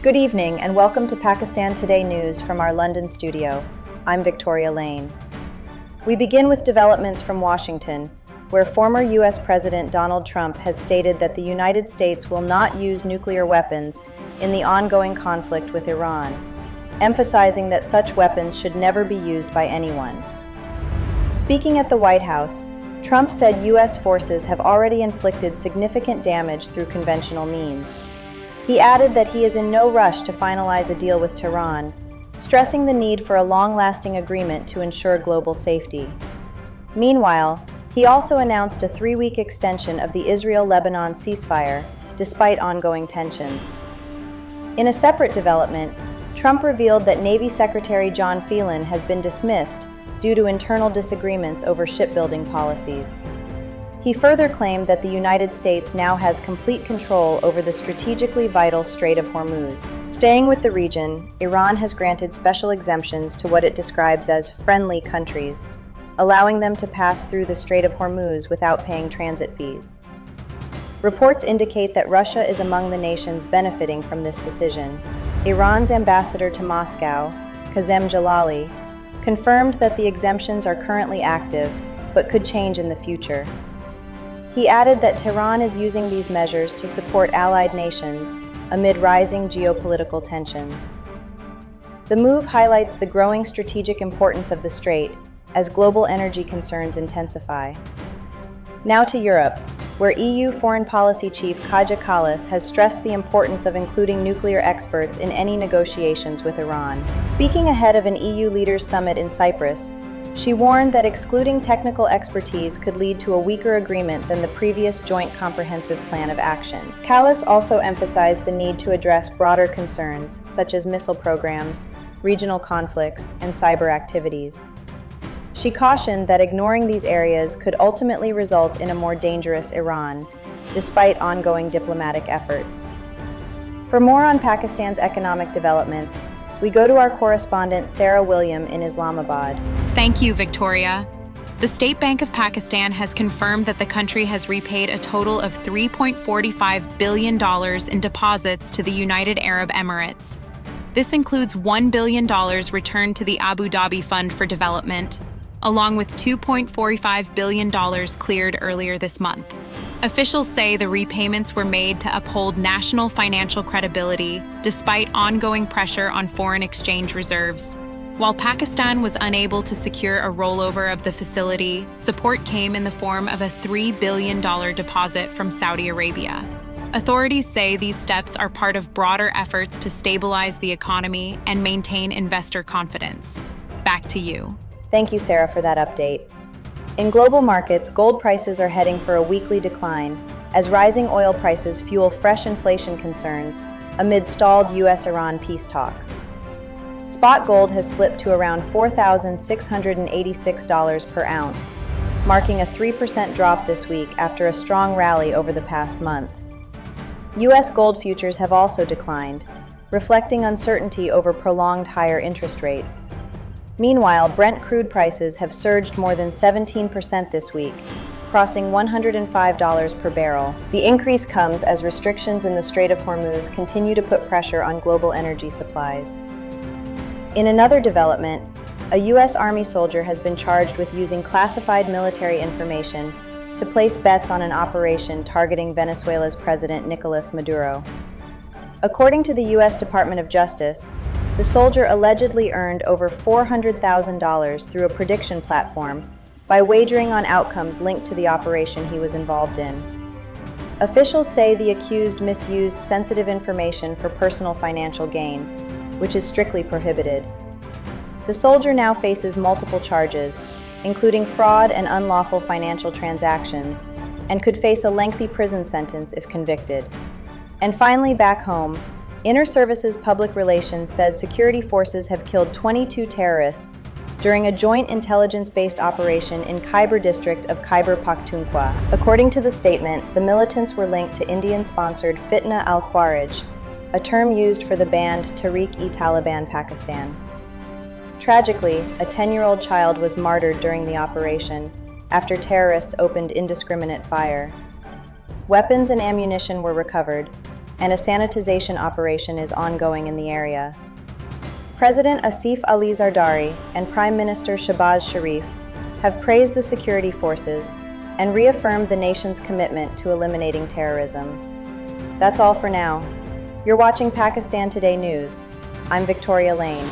Good evening and welcome to Pakistan Today News from our London studio. I'm Victoria Lane. We begin with developments from Washington, where former U.S. President Donald Trump has stated that the United States will not use nuclear weapons in the ongoing conflict with Iran, emphasizing that such weapons should never be used by anyone. Speaking at the White House, Trump said U.S. forces have already inflicted significant damage through conventional means. He added that he is in no rush to finalize a deal with Tehran, stressing the need for a long-lasting agreement to ensure global safety. Meanwhile, he also announced a 3-week extension of the Israel-Lebanon ceasefire, despite ongoing tensions. In a separate development, Trump revealed that Navy Secretary John Phelan has been dismissed due to internal disagreements over shipbuilding policies. He further claimed that the United States now has complete control over the strategically vital Strait of Hormuz. Staying with the region, Iran has granted special exemptions to what it describes as friendly countries, allowing them to pass through the Strait of Hormuz without paying transit fees. Reports indicate that Russia is among the nations benefiting from this decision. Iran's ambassador to Moscow, Qasem Jalali, confirmed that the exemptions are currently active, but could change in the future. He added that Tehran is using these measures to support allied nations amid rising geopolitical tensions. The move highlights the growing strategic importance of the strait as global energy concerns intensify. Now to Europe, where EU Foreign Policy Chief Kaja Kallas has stressed the importance of including nuclear experts in any negotiations with Iran. Speaking ahead of an EU leaders summit in Cyprus, she warned that excluding technical expertise could lead to a weaker agreement than the previous Joint Comprehensive Plan of Action. Kallas also emphasized the need to address broader concerns, such as missile programs, regional conflicts, and cyber activities. She cautioned that ignoring these areas could ultimately result in a more dangerous Iran, despite ongoing diplomatic efforts. For more on Pakistan's economic developments, we go to our correspondent Sarah William in Islamabad. Thank you, Victoria. The State Bank of Pakistan has confirmed that the country has repaid a total of $3.45 billion in deposits to the United Arab Emirates. This includes $1 billion returned to the Abu Dhabi Fund for Development, along with $2.45 billion cleared earlier this month. Officials say the repayments were made to uphold national financial credibility despite ongoing pressure on foreign exchange reserves. While Pakistan was unable to secure a rollover of the facility, support came in the form of a $3 billion deposit from Saudi Arabia. Authorities say these steps are part of broader efforts to stabilize the economy and maintain investor confidence. Back to you. Thank you, Sarah, for that update. In global markets, gold prices are heading for a weekly decline as rising oil prices fuel fresh inflation concerns amid stalled U.S.-Iran peace talks. Spot gold has slipped to around $4,686 per ounce, marking a 3% drop this week after a strong rally over the past month. U.S. gold futures have also declined, reflecting uncertainty over prolonged higher interest rates. Meanwhile, Brent crude prices have surged more than 17% this week, crossing $105 per barrel. The increase comes as restrictions in the Strait of Hormuz continue to put pressure on global energy supplies. In another development, a U.S. Army soldier has been charged with using classified military information to place bets on an operation targeting Venezuela's President Nicolas Maduro. According to the U.S. Department of Justice, the soldier allegedly earned over $400,000 through a prediction platform by wagering on outcomes linked to the operation he was involved in. Officials say the accused misused sensitive information for personal financial gain, which is strictly prohibited. The soldier now faces multiple charges, including fraud and unlawful financial transactions, and could face a lengthy prison sentence if convicted. And finally, back home, Inter Services Public Relations says security forces have killed 22 terrorists during a joint intelligence-based operation in Khyber district of Khyber Pakhtunkhwa. According to the statement, the militants were linked to Indian-sponsored Fitna al-Khawarij, a term used for the band Tehreek-e-Taliban Pakistan. Tragically, a 10-year-old child was martyred during the operation after terrorists opened indiscriminate fire. Weapons and ammunition were recovered, and a sanitization operation is ongoing in the area. President Asif Ali Zardari and Prime Minister Shahbaz Sharif have praised the security forces and reaffirmed the nation's commitment to eliminating terrorism. That's all for now. You're watching Pakistan Today News. I'm Victoria Lane.